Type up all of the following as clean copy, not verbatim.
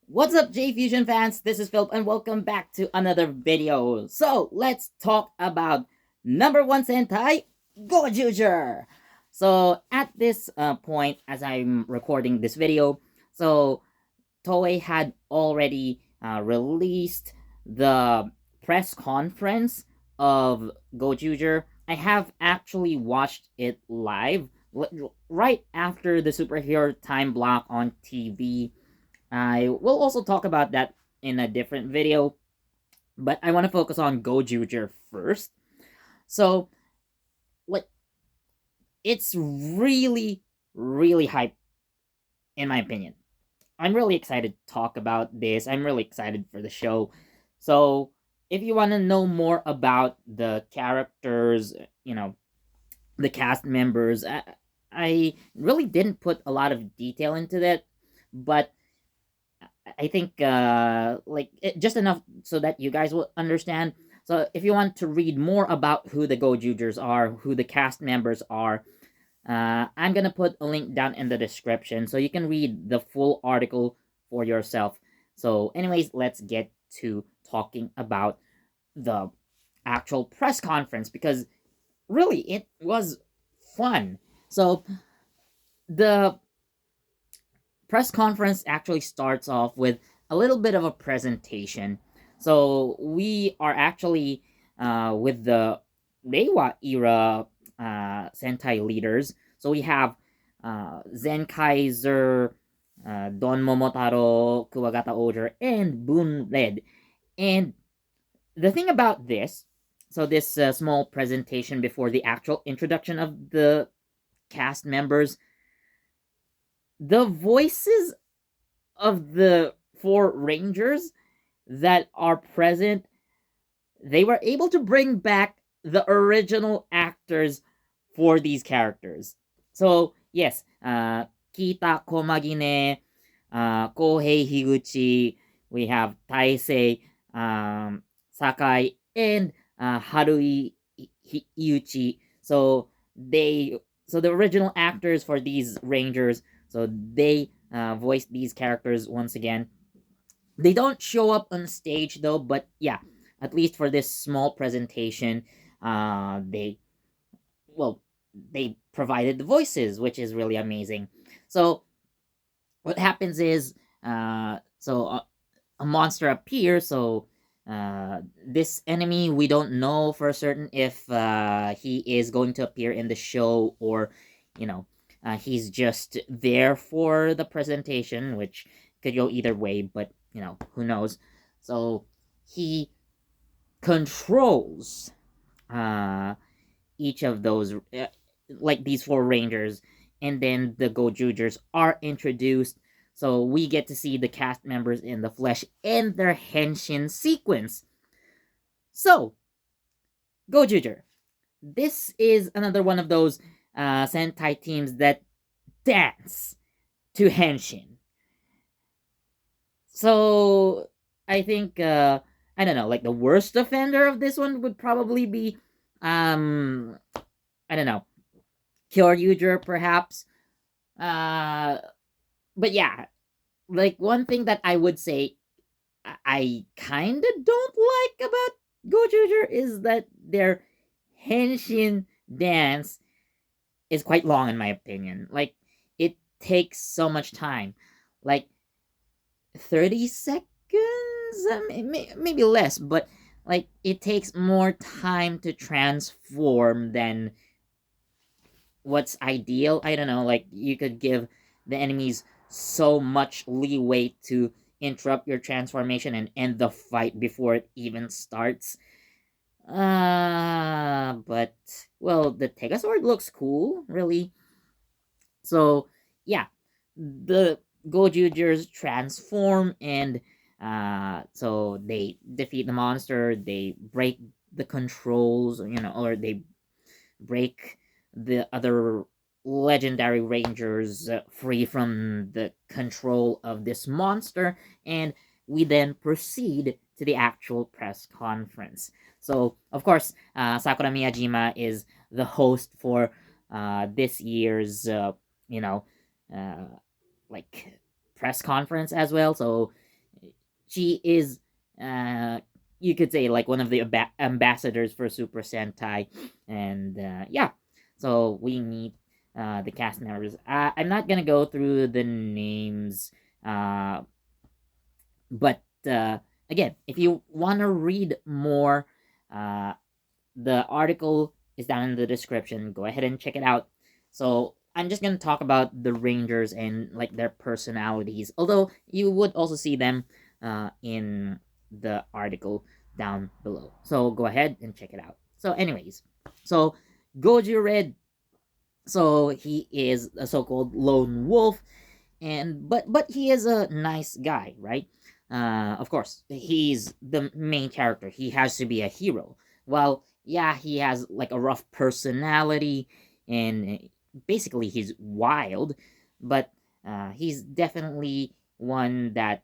What's up, JEFusion fans? This is Philip, and welcome back to another video. So, let's talk about #1 Sentai, Gozyuger. So, at this point, as I'm recording this video, so Toei had already released the press conference of Gozyuger. I have actually watched it live right after the superhero time block on TV. I will also talk about that in a different video, but I want to focus on Gojuger first. So, like, it's really hype, in my opinion. I'm really excited to talk about this. I'm really excited for the show. So, if you want to know more about the characters, the cast members, I really didn't put a lot of detail into that, but I think just enough so that you guys will understand. So if you want to read more about who the Gojugers are, who the cast members are, I'm gonna put a link down in the description so you can read the full article for yourself. So, anyways, let's get to talking about the actual press conference because really it was fun. So the press conference actually starts off with a little bit of a presentation. So we are actually with the Reiwa era Sentai leaders. So we have Zen Kaiser, Don Momotaro, Kuwagata Oger, and Boon Red. And the thing about this, so this small presentation before the actual introduction of the cast members, the voices of the four rangers that are present, they were able to bring back the original actors for these characters. So, yes, Kita Komagine, Kohei Higuchi, we have Taisei, Sakai, and Harui Iuchi. So the original actors for these rangers, so they voiced these characters once again. They don't show up on stage though, but yeah, at least for this small presentation, they well they provided the voices, which is really amazing. So what happens is, a monster appears. So this enemy, we don't know for certain if he is going to appear in the show or you know he's just there for the presentation, which could go either way, but who knows. So he controls uh each of those, like these four rangers, and then the Gojugers are introduced. So we get to see the cast members in the flesh and their henshin sequence. So, Gojuger. This is another one of those Sentai teams that dance to henshin. So, I think, I don't know, like the worst offender of this one would probably be, I don't know, Kyoryuger perhaps. Uh, but yeah, like one thing that I would say I kind of don't like about Gojuger is that their henshin dance is quite long in my opinion. Like it takes so much time, like 30 seconds, maybe less, but like it takes more time to transform than what's ideal. I don't know, like you could give the enemies so much leeway to interrupt your transformation and end the fight before it even starts. But well, the Tegasword looks cool, really. So yeah, the Gojugers transform and so they defeat the monster, they break the controls, or they break the other legendary rangers free from the control of this monster, and we then proceed to the actual press conference. So, of course, Sakura Miyajima is the host for this year's, you know, uh, like press conference as well. So she is, you could say, like one of the ambassadors for Super Sentai, and yeah, so we meet the cast members. I'm not gonna go through the names, uh, but again, if you want to read more, uh, the article is down in the description. Go ahead and check it out. So I'm just gonna talk about the Rangers and like their personalities. Although you would also see them in the article down below. So go ahead and check it out. So anyways, so Gojer, so he is a so-called lone wolf, and but he is a nice guy, right? Of course, he's the main character. He has to be a hero. Well, yeah, he has like a rough personality, and basically he's wild, but he's definitely one that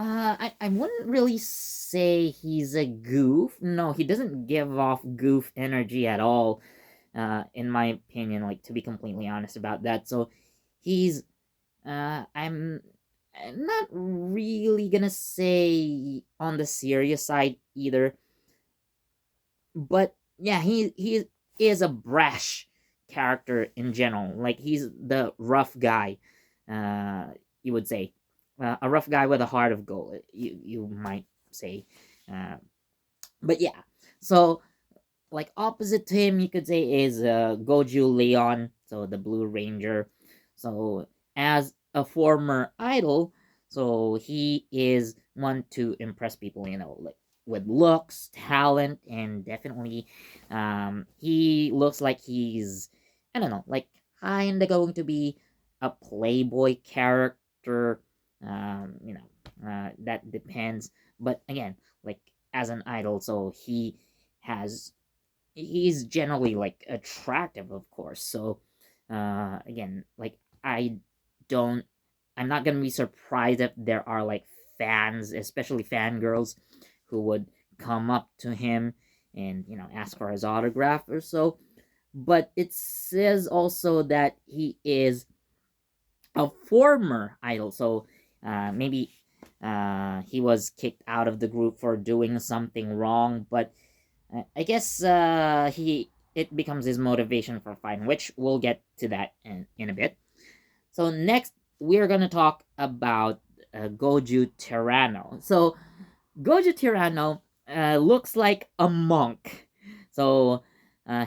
I wouldn't really say he's a goof. No, he doesn't give off goof energy at all, in my opinion, like, to be completely honest about that. So he's I'm not really gonna say on the serious side either, but yeah, he is a brash character in general. Like, he's the rough guy, you would say, a rough guy with a heart of gold. You might say, uh, but yeah. So, like, opposite to him, you could say, is Goju Leon, so the Blue Ranger. So as a former idol, so he is one to impress people, like with looks, talent, and definitely, he looks like he's, I don't know, like kinda going to be a playboy character. That depends. But again, like, as an idol, so he's generally like attractive, of course. So again, like, don't I'm not gonna be surprised if there are like fans, especially fangirls, who would come up to him and ask for his autograph or so. But it says also that he is a former idol, so maybe he was kicked out of the group for doing something wrong. But I guess he it becomes his motivation for fighting, which we'll get to that in a bit. So next, we're gonna talk about Goju Tyranno. So Goju Tyranno looks like a monk. So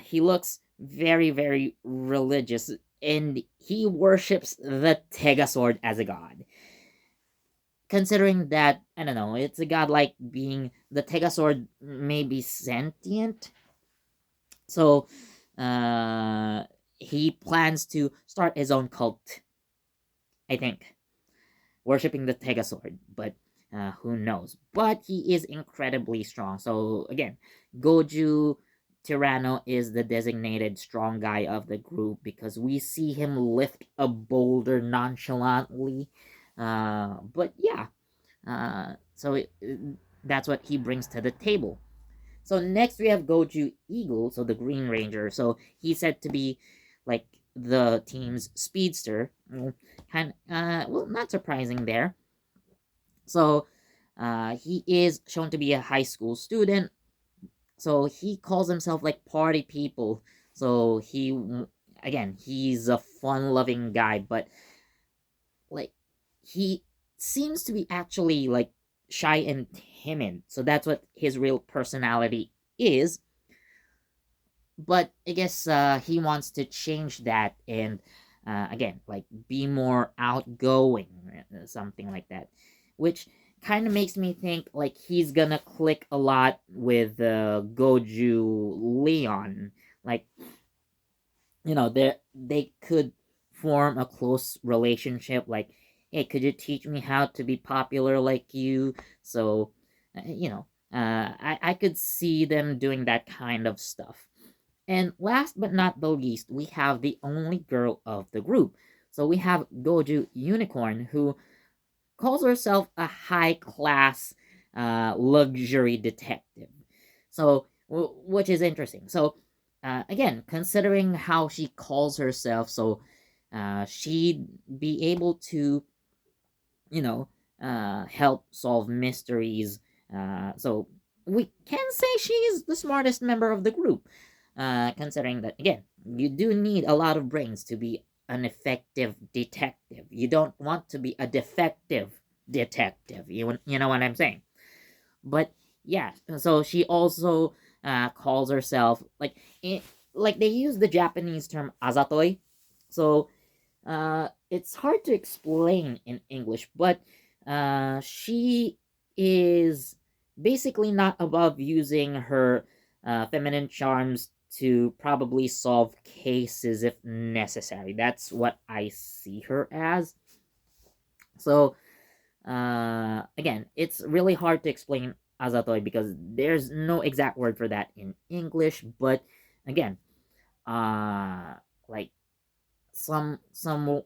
he looks very, very religious, and he worships the Tega sword as a god. Considering that, I don't know, it's a godlike being, the Tega sword may be sentient. So he plans to start his own cult, I think, worshipping the Tega sword, but who knows? But he is incredibly strong. So again, Goju Tyranno is the designated strong guy of the group because we see him lift a boulder nonchalantly. But yeah, that's what he brings to the table. So next we have Goju Eagle, so the Green Ranger. So he's said to be like the team's speedster. Well, not surprising there. So he is shown to be a high school student. So he calls himself like party people. So again, he's a fun-loving guy, but like, he seems to be actually like shy and timid. So that's what his real personality is. But I guess he wants to change that and again, like, be more outgoing, something like that, which kind of makes me think like he's gonna click a lot with Goju Leon. Like, they could form a close relationship. Like, hey, could you teach me how to be popular like you? So, I could see them doing that kind of stuff. And last but not the least, we have the only girl of the group. So we have Goju Unicorn, who calls herself a high class luxury detective. So, which is interesting. So, again, considering how she calls herself, so she'd be able to, you know, help solve mysteries. So we can say she's the smartest member of the group, considering that, again, you do need a lot of brains to be an effective detective. You don't want to be a defective detective. You know what I'm saying? But yeah, so she also calls herself like they use the Japanese term azatoi. So it's hard to explain in English, but she is basically not above using her feminine charms to probably solve cases if necessary. That's what I see her as. So again, it's really hard to explain azatoi because there's no exact word for that in English. But again, like someone,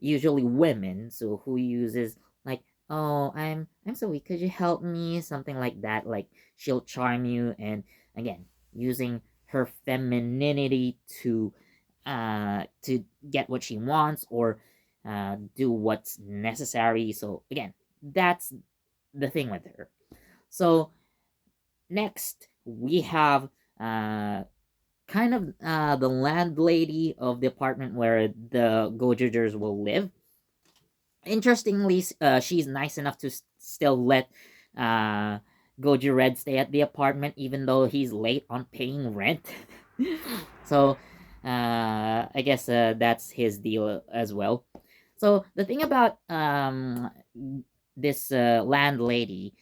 usually women, so who uses like, oh, I'm so weak, could you help me, something like that. Like she'll charm you, and again, using her femininity to get what she wants, or do what's necessary. So again, that's the thing with her. So next we have kind of the landlady of the apartment where the Gojers will live. Interestingly, she's nice enough to still let uh, Goji Red stay at the apartment even though he's late on paying rent. So I guess that's his deal as well. So the thing about this landlady,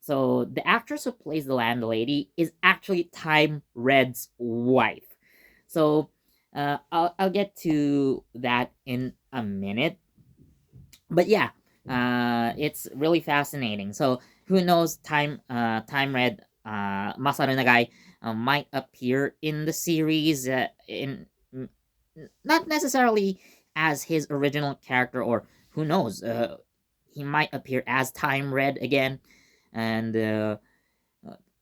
so the actress who plays the landlady is actually Time Red's wife. So I'll get to that in a minute. But yeah, it's really fascinating. So who knows? Time Red, Masaru Nagai, might appear in the series not necessarily as his original character, or who knows, he might appear as Time Red again, and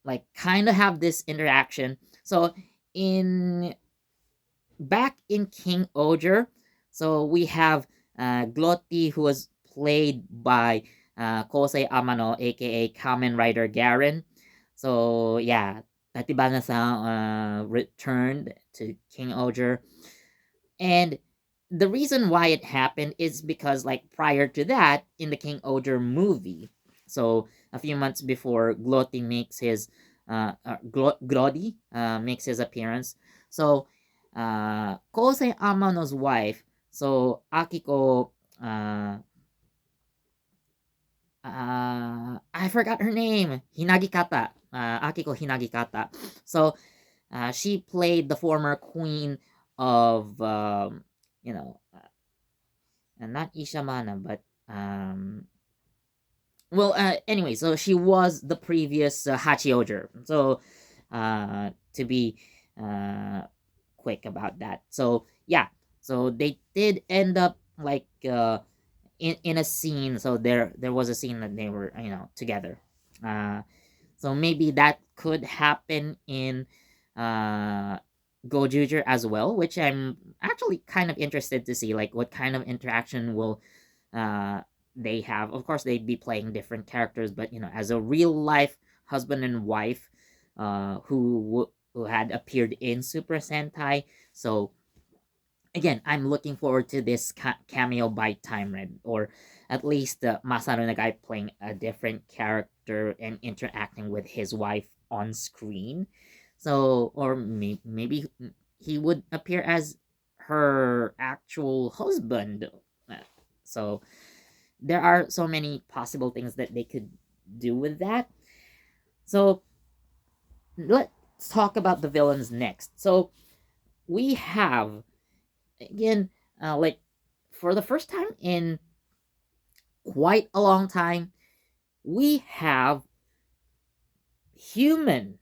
like kind of have this interaction. So in back in King Oger, so we have Glotti, who was played by Kosei Amano, aka Kamen Rider Garen. So yeah, Tatibana-san returned to King Oger, and the reason why it happened is because, like, prior to that, in the King Oger movie, so a few months before Glotti makes his Glody makes his appearance. So Kosei Amano's wife, so Akiko, I forgot her name, Hinagikata, Akiko Hinagikata. So she played the former queen of you know, not Ishamana, but well, anyway, so she was the previous Hachioger. So to be uh quick about that. So yeah, so they did end up like in a scene. So there was a scene that they were, together. Uh so maybe that could happen in uh Gojuger as well, which I'm actually kind of interested to see, like what kind of interaction will uh they have. Of course, they'd be playing different characters, but as a real life husband and wife who had appeared in Super Sentai. So again, I'm looking forward to this cameo by Time Red, or at least Masaru Nagai playing a different character and interacting with his wife on screen. So, or maybe he would appear as her actual husband. So, there are so many possible things that they could do with that. So, let's talk about the villains next. So, we have, again, like, for the first time in quite a long time, we have human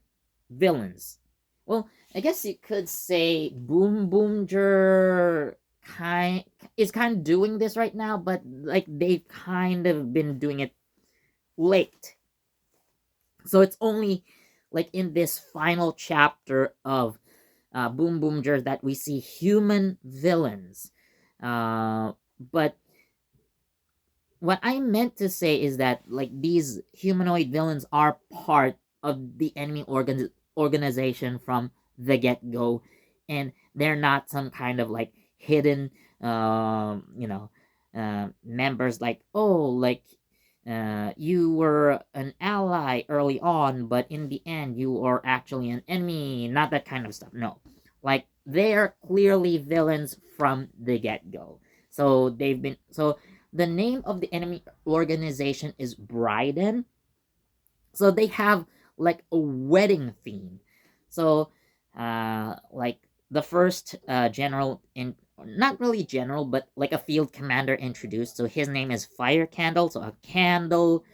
villains. Well, I guess you could say Boom Boomger is kind of doing this right now, but like they've kind of been doing it late. So it's only like in this final chapter of Boom Boomger that we see human villains. But what I meant to say is that like these humanoid villains are part of the enemy organization from the get go, and they're not some kind of like hidden, you know, members like, oh, like you were an ally early on, but in the end you are actually an enemy. Not that kind of stuff. No, like they're clearly villains from the get go. So they've been so the name of the enemy organization is Brien. So they have like a wedding theme. So like the first general in not really general but like a field commander introduced. So his name is Fire Candle, so a candle.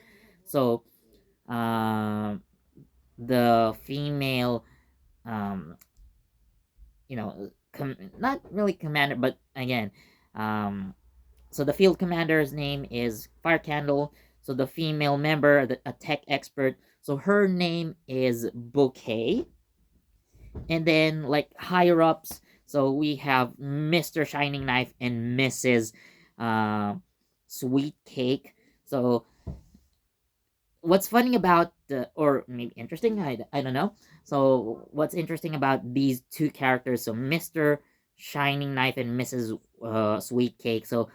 So um the female um not really commander, but again, um so the field commander's name is Fire Candle. So the female member, a tech expert, so her name is Bouquet. And then like higher ups, so we have Mr. Shining Knife and Mrs. Uh, Sweet Cake. So what's funny about or maybe interesting, I don't know. So what's interesting about these two characters, so Mr. Shining Knife and Mrs. Sweet Cake. So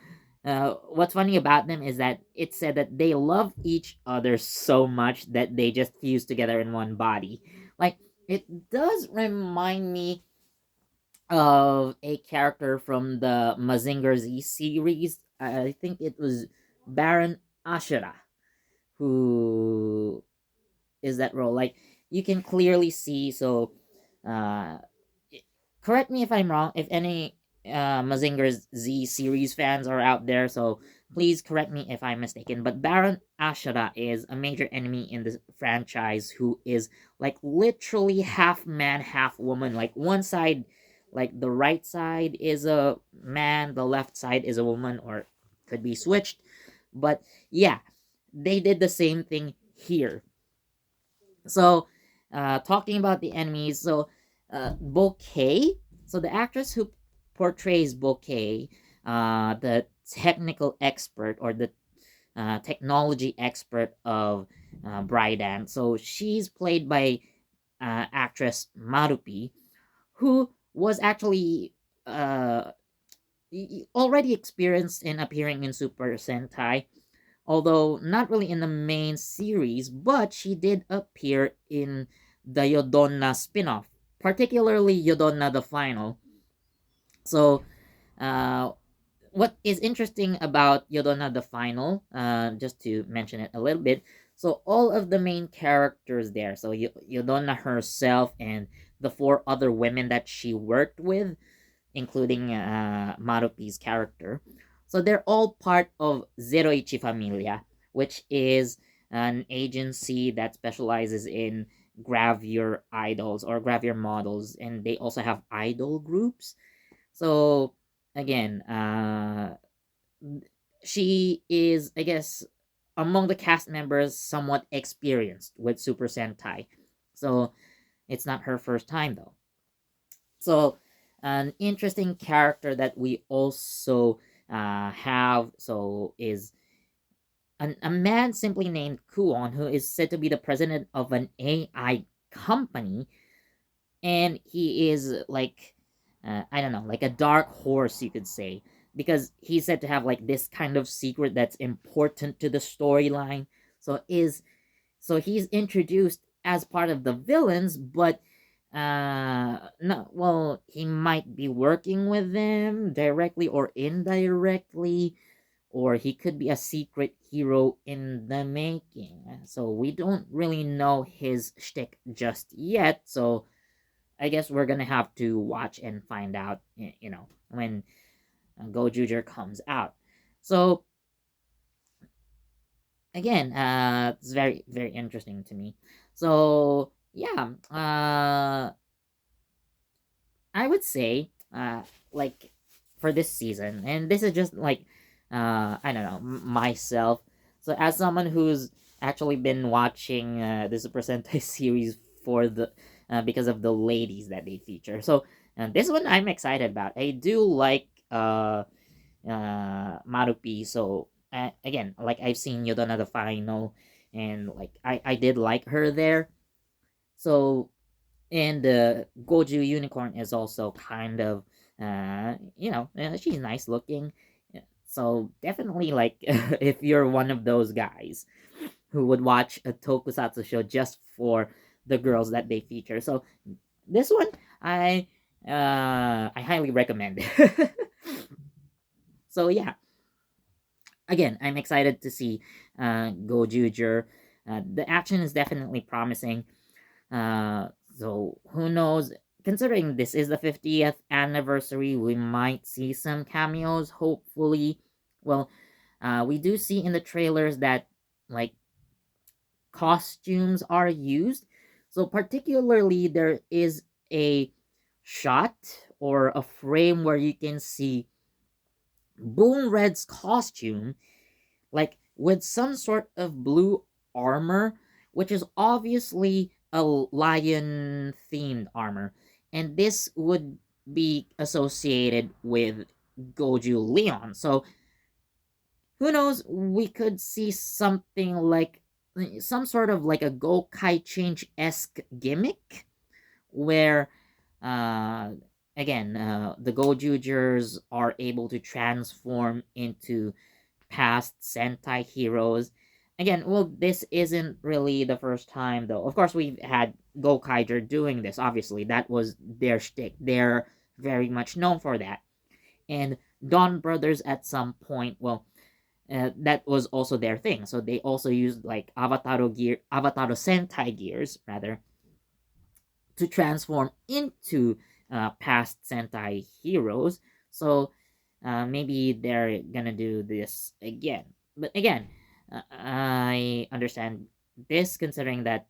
what's funny about them is that it said that they love each other so much that they just fuse together in one body. Like it does remind me of a character from the Mazinger Z series. I think it was Baron Ashura who is that role. Like you can clearly see. So, uh, correct me if I'm wrong. If any Mazinger Z series fans are out there, so please correct me if I'm mistaken. But Baron Ashura is a major enemy in the franchise who is like literally half man, half woman. Like one side, like the right side is a man, the left side is a woman, or could be switched. But yeah, they did the same thing here. So, talking about the enemies, so Bouquet, so the actress who portrays Bouquet, the technical expert or the technology expert of Briden, so she's played by actress Marupi, who was actually uh, already experienced in appearing in Super Sentai, although not really in the main series, but she did appear in the Yodonna spin-off, particularly Yodonna the Final. So, uh, what is interesting about Yodonna the Final, just to mention it a little bit, so all of the main characters there, so Yodonna herself and the four other women that she worked with, including Marupi's character. So they're all part of Zeroichi Familia, which is an agency that specializes in gravure idols or gravure models, and they also have idol groups. So again, she is, I guess, among the cast members, somewhat experienced with Super Sentai. So it's not her first time though. So an interesting character that we also have so is a man simply named Kuon, who is said to be the president of an AI company, and he is like I don't know, like a dark horse, you could say, because he's said to have like this kind of secret that's important to the storyline. So is so he's introduced as part of the villains, but no, well, he might be working with them directly or indirectly, or he could be a secret hero in the making. So we don't really know his shtick just yet. So I guess we're gonna have to watch and find out, when Gojuger comes out. So again, it's very very interesting to me. So yeah, I would say, like for this season, and this is just like, I don't know, myself. So as someone who's actually been watching the Super Sentai series for the because of the ladies that they feature. So this one I'm excited about. I do like Marupi. So again, like I've seen Yodona the Final, and like I did like her there. So, and the Goju unicorn is also kind of she's nice looking. So definitely, like, if you're one of those guys who would watch a tokusatsu show just for the girls that they feature, so this one I highly recommend. So yeah, again, I'm excited to see Gojuger. The action is definitely promising. So who knows? Considering this is the 50th anniversary, we might see some cameos. Hopefully, well, we do see in the trailers that like costumes are used. So particularly, there is a shot or a frame where you can see Boom Red's costume, like with some sort of blue armor, which is obviously a lion themed armor. And this would be associated with Goju Leon. So who knows? We could see something like some sort of like a Gokai change esque gimmick where uh again the Gojugers are able to transform into past Sentai heroes. Again, well, this isn't really the first time, though. Of course, we've had Gokaiger doing this. Obviously, that was their shtick. They're very much known for that. And Dawn Brothers, at some point, well, that was also their thing. So they also used like Avataro Sentai gears, rather, to transform into past Sentai heroes. So maybe they're gonna do this again. But again, I understand this considering that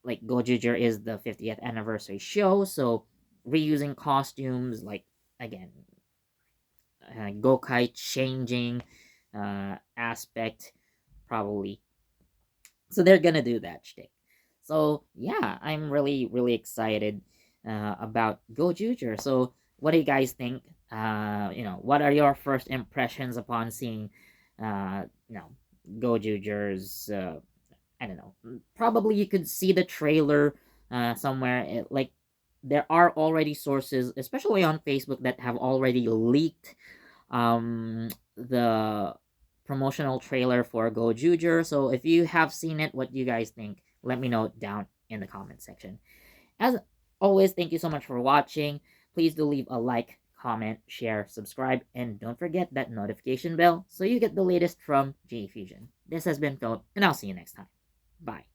like Gojuger is the 50th anniversary show, so reusing costumes, like again, Gokai changing aspect probably. So they're gonna do that shtick. So yeah, I'm really excited about Gojuger. So what do you guys think? What are your first impressions upon seeing, you know, Gojuger's? I don't know. Probably you could see the trailer somewhere. Like there are already sources, especially on Facebook, that have already leaked the promotional trailer for Gojuger. So if you have seen it, what do you guys think? Let me know down in the comment section. As always, thank you so much for watching. Please do leave a like, comment, share, subscribe, and don't forget that notification bell so you get the latest from JEFusion. This has been Philip, and I'll see you next time. Bye.